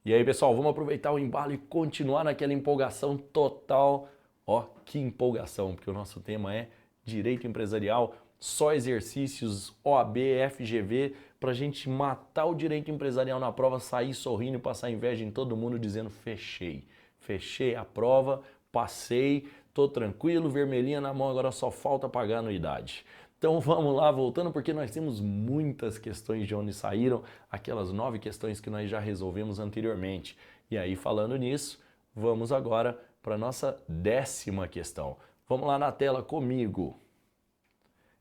E aí, pessoal, vamos aproveitar o embalo e continuar naquela empolgação total. Ó, que empolgação, porque o nosso tema é direito empresarial, só exercícios OAB, FGV, para a gente matar o direito empresarial na prova, sair sorrindo e passar inveja em todo mundo dizendo fechei. Fechei a prova, passei, tô tranquilo, vermelhinha na mão, agora só falta pagar a anuidade. Então vamos lá, voltando, porque nós temos muitas questões de onde saíram aquelas 9 questões que nós já resolvemos anteriormente. E aí, falando nisso, vamos agora para a nossa 10ª questão. Vamos lá na tela comigo.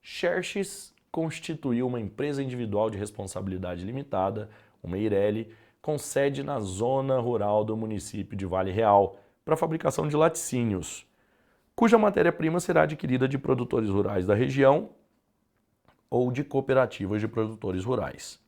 Xerxes constituiu uma empresa individual de responsabilidade limitada, uma EIRELI, com sede na zona rural do município de Vale Real, para a fabricação de laticínios, cuja matéria-prima será adquirida de produtores rurais da região ou de cooperativas de produtores rurais.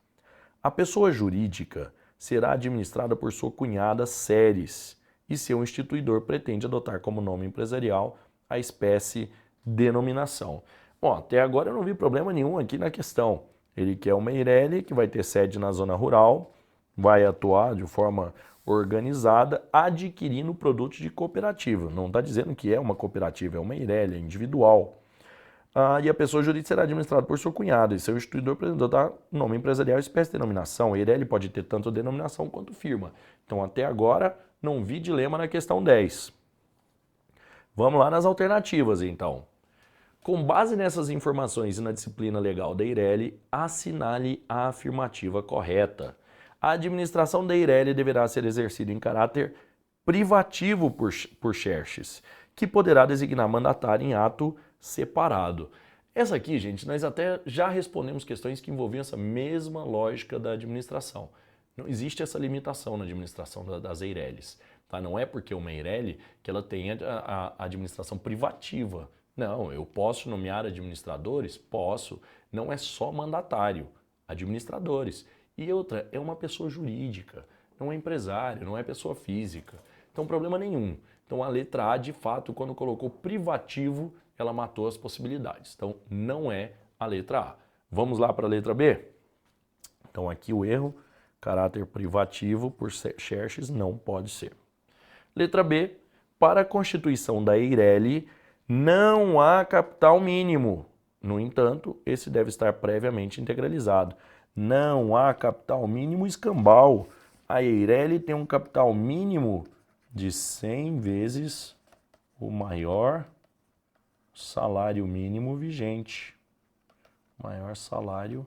A pessoa jurídica será administrada por sua cunhada Ceres e seu instituidor pretende adotar como nome empresarial a espécie denominação. Bom, até agora eu não vi problema nenhum aqui na questão. Ele quer uma EIRELI que vai ter sede na zona rural, vai atuar de forma organizada, adquirindo produtos de cooperativa. Não está dizendo que é uma cooperativa, é uma EIRELI, é individual. E a pessoa jurídica será administrada por seu cunhado e seu instituidor apresentou da nome empresarial e espécie de denominação. Ele pode ter tanto denominação quanto firma. Então, até agora, não vi dilema na questão 10. Vamos lá nas alternativas, então. Com base nessas informações e na disciplina legal da EIRELI, assinale a afirmativa correta. A administração da EIRELI deverá ser exercida em caráter privativo por Xerxes, que poderá designar mandatário em ato separado. Essa aqui, gente, nós até já respondemos questões que envolviam essa mesma lógica da administração. Não existe essa limitação na administração das EIRELIs. Tá? Não é porque uma EIRELI que ela tenha a administração privativa. Não, eu posso nomear administradores? Posso. Não é só mandatário, administradores. E outra, é uma pessoa jurídica, não é empresário, não é pessoa física. Então, problema nenhum. Então, a letra A, de fato, quando colocou privativo, ela matou as possibilidades. Então, não é a letra A. Vamos lá para a letra B? Então, aqui o erro, caráter privativo por Xerxes, não pode ser. Letra B, para a constituição da EIRELI, não há capital mínimo. No entanto, esse deve estar previamente integralizado. Não há capital mínimo escambau. A EIRELI tem um capital mínimo de 100 vezes o maior salário mínimo vigente. Maior salário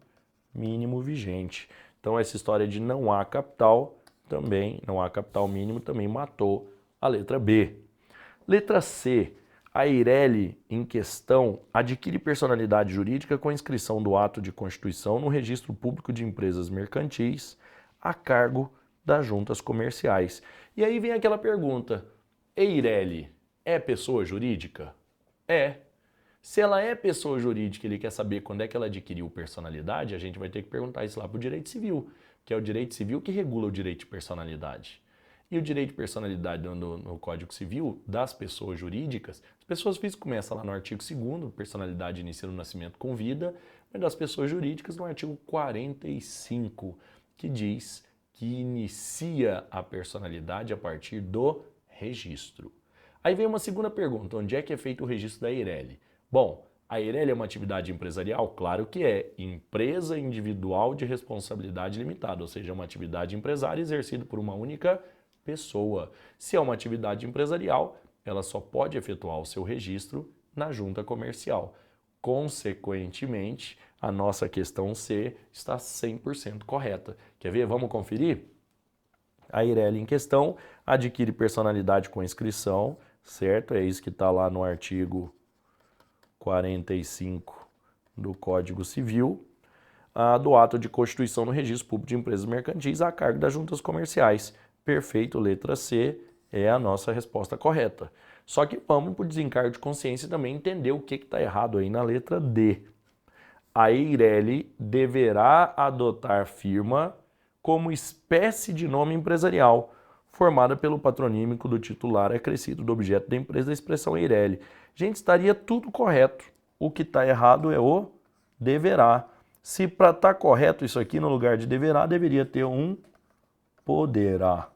mínimo vigente. Então, essa história de não há capital também, não há capital mínimo, também matou a letra B. Letra C. A EIRELI em questão adquire personalidade jurídica com a inscrição do ato de constituição no Registro Público de Empresas Mercantis a cargo das juntas comerciais. E aí vem aquela pergunta, EIRELI é pessoa jurídica? É. Se ela é pessoa jurídica e ele quer saber quando é que ela adquiriu personalidade, a gente vai ter que perguntar isso lá para o direito civil, que é o direito civil que regula o direito de personalidade. E o direito de personalidade no Código Civil das pessoas jurídicas, as pessoas físicas começam lá no artigo 2º, personalidade inicia no nascimento com vida, mas das pessoas jurídicas no artigo 45, que diz que inicia a personalidade a partir do registro. Aí vem uma segunda pergunta, onde é que é feito o registro da EIRELI? Bom, a EIRELI é uma atividade empresarial? Claro que é. Empresa individual de responsabilidade limitada, ou seja, é uma atividade empresária exercida por uma única pessoa. Se é uma atividade empresarial, ela só pode efetuar o seu registro na junta comercial. Consequentemente, a nossa questão C está 100% correta. Quer ver? Vamos conferir? A EIRELI em questão adquire personalidade com inscrição, certo? É isso que está lá no artigo 45 do Código Civil, do ato de constituição no Registro Público de Empresas Mercantis a cargo das juntas comerciais. Perfeito, letra C é a nossa resposta correta. Só que vamos por desencargo de consciência também entender o que está errado aí na letra D. A EIRELI deverá adotar firma como espécie de nome empresarial, formada pelo patronímico do titular acrescido do objeto da empresa da expressão EIRELI. Gente, estaria tudo correto. O que está errado é o deverá. Se para estar correto isso aqui, no lugar de deverá, deveria ter um poderá.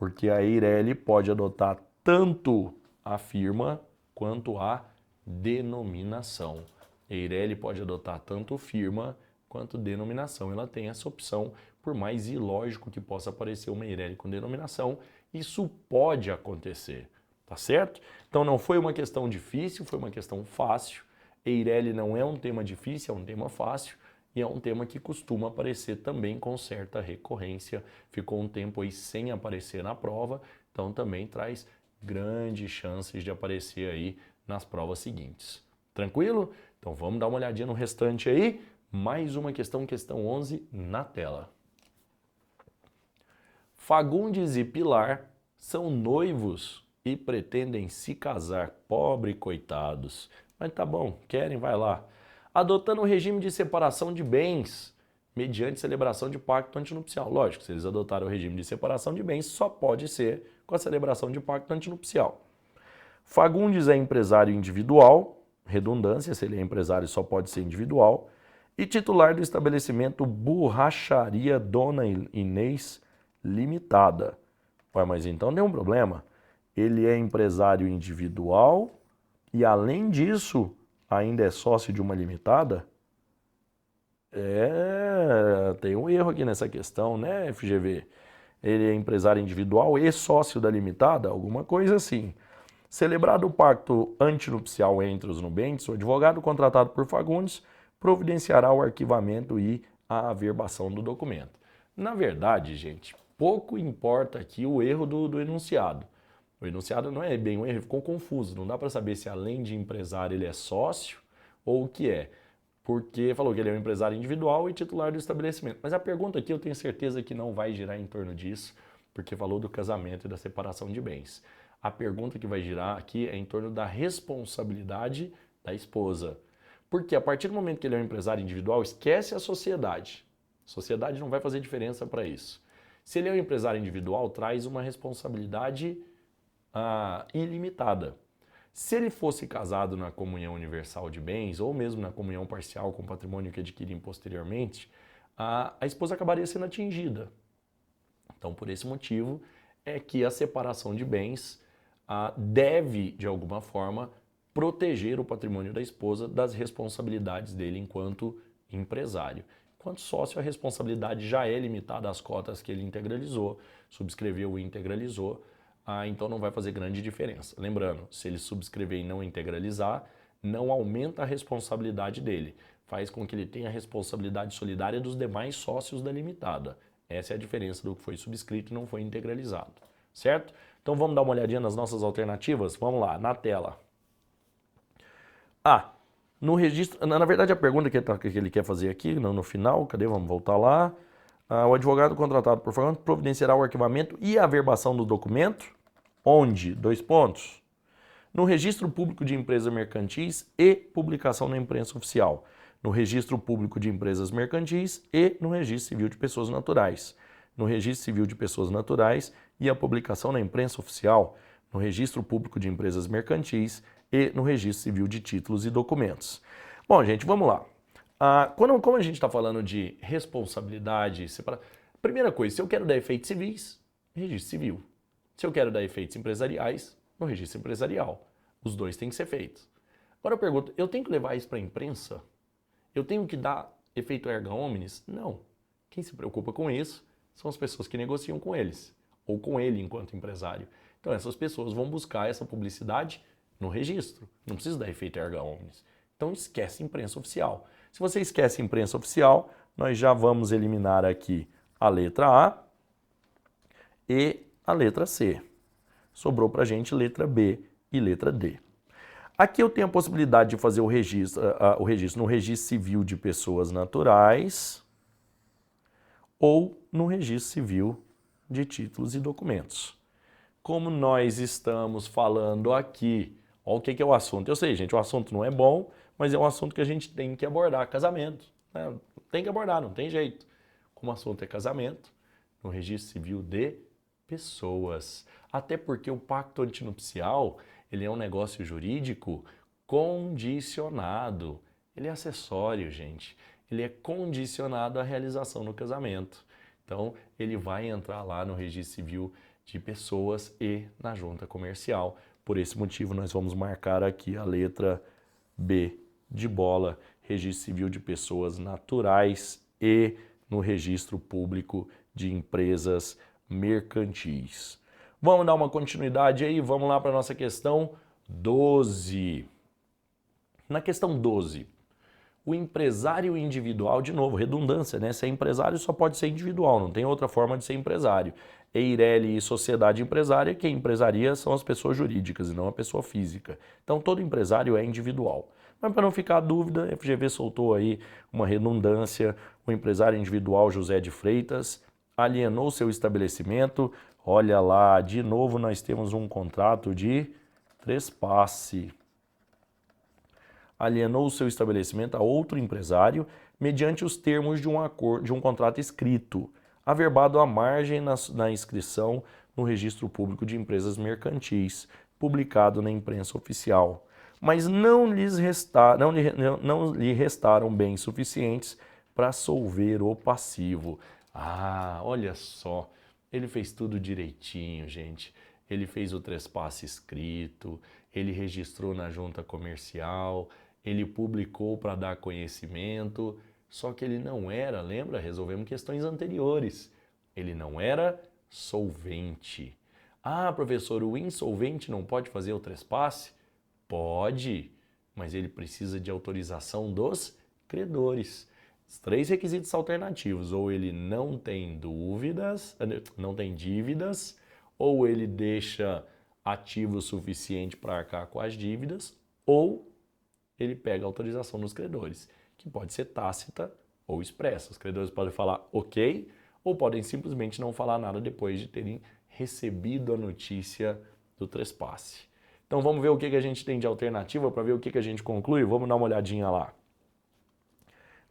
Porque a EIRELI pode adotar tanto a firma quanto a denominação. A EIRELI pode adotar tanto firma quanto denominação. Ela tem essa opção, por mais ilógico que possa parecer uma EIRELI com denominação, isso pode acontecer, tá certo? Então não foi uma questão difícil, foi uma questão fácil. EIRELI não é um tema difícil, é um tema fácil e é um tema que costuma aparecer também com certa recorrência. Ficou um tempo aí sem aparecer na prova, então também traz grandes chances de aparecer aí nas provas seguintes. Tranquilo? Então vamos dar uma olhadinha no restante aí. Mais uma questão, questão 11 na tela. Fagundes e Pilar são noivos e pretendem se casar. Pobre coitados. Mas tá bom, querem, vai lá. Adotando o regime de separação de bens mediante celebração de pacto antinupcial. Lógico, se eles adotaram o regime de separação de bens, só pode ser com a celebração de pacto antinupcial. Fagundes é empresário individual, redundância, se ele é empresário só pode ser individual, e titular do estabelecimento Borracharia Dona Inês Limitada. Ué, mas então tem um problema. Ele é empresário individual e, além disso, ainda é sócio de uma limitada? Tem um erro aqui nessa questão, né, FGV? Ele é empresário individual e sócio da limitada? Alguma coisa assim. Celebrado o pacto antinupcial entre os nubentes, o advogado contratado por Fagundes providenciará o arquivamento e a averbação do documento. Na verdade, gente, pouco importa aqui o erro do enunciado. O enunciado não é bem um erro, ficou confuso. Não dá para saber se além de empresário ele é sócio ou o que é. Porque falou que ele é um empresário individual e titular do estabelecimento. Mas a pergunta aqui eu tenho certeza que não vai girar em torno disso, porque falou do casamento e da separação de bens. A pergunta que vai girar aqui é em torno da responsabilidade da esposa. Porque a partir do momento que ele é um empresário individual, esquece a sociedade. A sociedade não vai fazer diferença para isso. Se ele é um empresário individual, traz uma responsabilidade ilimitada. Se ele fosse casado na comunhão universal de bens, ou mesmo na comunhão parcial com o patrimônio que adquirim posteriormente, a esposa acabaria sendo atingida. Então, por esse motivo, é que a separação de bens deve, de alguma forma, proteger o patrimônio da esposa das responsabilidades dele enquanto empresário. Enquanto sócio, a responsabilidade já é limitada às cotas que ele integralizou, subscreveu e integralizou, então não vai fazer grande diferença. Lembrando, se ele subscrever e não integralizar, não aumenta a responsabilidade dele, faz com que ele tenha a responsabilidade solidária dos demais sócios da limitada. Essa é a diferença do que foi subscrito e não foi integralizado, certo? Então vamos dar uma olhadinha nas nossas alternativas? Vamos lá, na tela. No registro, na verdade a pergunta que ele quer fazer aqui, no final, cadê? Vamos voltar lá. O advogado contratado por Fagundes providenciará o arquivamento e a averbação do documento, onde? Dois pontos. No registro público de empresas mercantis e publicação na imprensa oficial. No registro público de empresas mercantis e no registro civil de pessoas naturais. No registro civil de pessoas naturais e a publicação na imprensa oficial. No registro público de empresas mercantis e no registro civil de títulos e documentos. Bom, gente, vamos lá. Como a gente está falando de responsabilidade, primeira coisa, se eu quero dar efeitos civis, registro civil. Se eu quero dar efeitos empresariais, no registro empresarial. Os dois têm que ser feitos. Agora eu pergunto, eu tenho que levar isso para a imprensa? Eu tenho que dar efeito erga omnes? Não. Quem se preocupa com isso são as pessoas que negociam com eles, ou com ele enquanto empresário. Então essas pessoas vão buscar essa publicidade no registro. Não precisa dar efeito erga omnes. Então esquece imprensa oficial. Se você esquece imprensa oficial, nós já vamos eliminar aqui a letra A e a letra C. Sobrou para a gente letra B e letra D. Aqui eu tenho a possibilidade de fazer o registro no registro civil de pessoas naturais ou no registro civil de títulos e documentos. Como nós estamos falando aqui, olha o que é o assunto. Eu sei, gente, o assunto não é bom, mas é um assunto que a gente tem que abordar, casamento. Né? Tem que abordar, não tem jeito. Como o assunto é casamento, no registro civil de pessoas. Até porque o pacto antinupcial, ele é um negócio jurídico condicionado. Ele é acessório, gente. Ele é condicionado à realização do casamento. Então, ele vai entrar lá no registro civil de pessoas e na junta comercial. Por esse motivo, nós vamos marcar aqui a letra B de bola, registro civil de pessoas naturais e no registro público de empresas mercantis. Vamos dar uma continuidade aí, vamos lá para a nossa questão 12. Na questão 12, o empresário individual, de novo, redundância, né? Se é empresário só pode ser individual, não tem outra forma de ser empresário. EIRELI e sociedade empresária, quem empresaria são as pessoas jurídicas e não a pessoa física. Então todo empresário é individual. Mas para não ficar a dúvida, a FGV soltou aí uma redundância, o empresário individual José de Freitas alienou seu estabelecimento. Olha lá, de novo nós temos um contrato de trespasse. Alienou seu estabelecimento a outro empresário mediante os termos de um contrato escrito, averbado à margem na inscrição no Registro Público de Empresas Mercantis, publicado na imprensa oficial. Mas não lhe restaram bens suficientes para solver o passivo. Ah, olha só, ele fez tudo direitinho, gente. Ele fez o trespasse escrito, ele registrou na junta comercial, ele publicou para dar conhecimento, só que ele não era, lembra? Resolvemos questões anteriores. Ele não era solvente. Ah, professor, o insolvente não pode fazer o trespasse? Pode, mas ele precisa de autorização dos credores. Os 3 requisitos alternativos, ou ele não tem dívidas, ou ele deixa ativo suficiente para arcar com as dívidas, ou ele pega a autorização dos credores, que pode ser tácita ou expressa. Os credores podem falar ok, ou podem simplesmente não falar nada depois de terem recebido a notícia do trespasse. Então vamos ver o que a gente tem de alternativa para ver o que a gente conclui? Vamos dar uma olhadinha lá.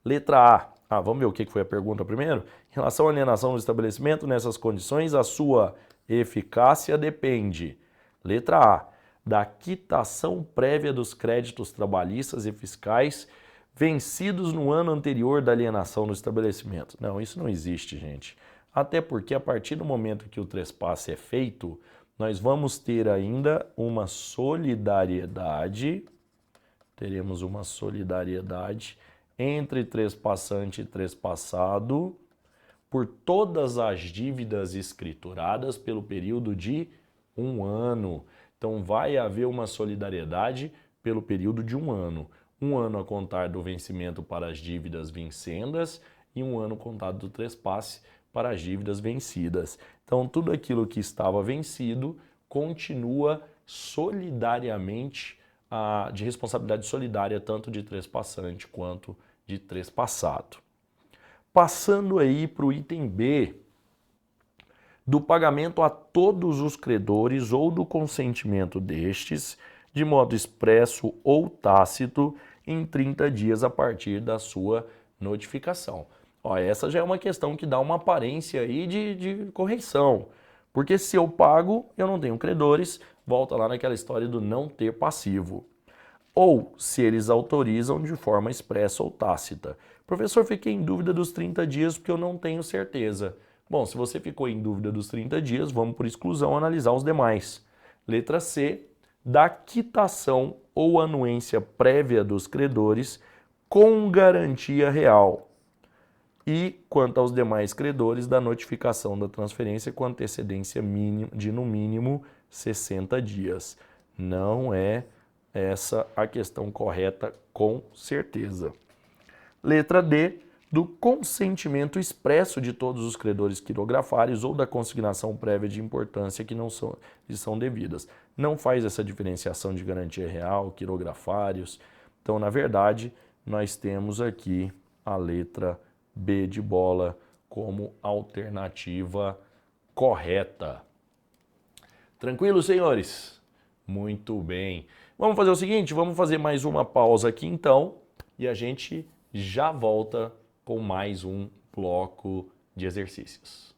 Letra A. Vamos ver o que foi a pergunta primeiro? Em relação à alienação do estabelecimento, nessas condições, a sua eficácia depende. Letra A. Da quitação prévia dos créditos trabalhistas e fiscais vencidos no ano anterior da alienação do estabelecimento. Não, isso não existe, gente. Até porque a partir do momento que o trespasse é feito, nós vamos ter ainda uma solidariedade, teremos uma solidariedade entre trespassante e trespassado por todas as dívidas escrituradas pelo período de 1 ano. Então vai haver uma solidariedade pelo período de 1 ano. 1 ano a contar do vencimento para as dívidas vincendas e 1 ano contado do trespasse para as dívidas vencidas. Então tudo aquilo que estava vencido continua solidariamente de responsabilidade solidária tanto de trespassante quanto de trespassado. Passando aí para o item B, do pagamento a todos os credores ou do consentimento destes, de modo expresso ou tácito, em 30 dias a partir da sua notificação. Ó, essa já é uma questão que dá uma aparência aí de correção, porque se eu pago, eu não tenho credores, volta lá naquela história do não ter passivo. Ou se eles autorizam de forma expressa ou tácita. Professor, fiquei em dúvida dos 30 dias porque eu não tenho certeza. Bom, se você ficou em dúvida dos 30 dias, vamos por exclusão analisar os demais. Letra C, da quitação ou anuência prévia dos credores com garantia real. E, quanto aos demais credores, da notificação da transferência com antecedência mínima, de no mínimo 60 dias. Não é essa a questão correta, com certeza. Letra D, do consentimento expresso de todos os credores quirografários ou da consignação prévia de importância que não são devidas. Não faz essa diferenciação de garantia real, quirografários. Então, na verdade, nós temos aqui a letra B de bola como alternativa correta. Tranquilo, senhores? Muito bem. Vamos fazer o seguinte, vamos fazer mais uma pausa aqui então e a gente já volta com mais um bloco de exercícios.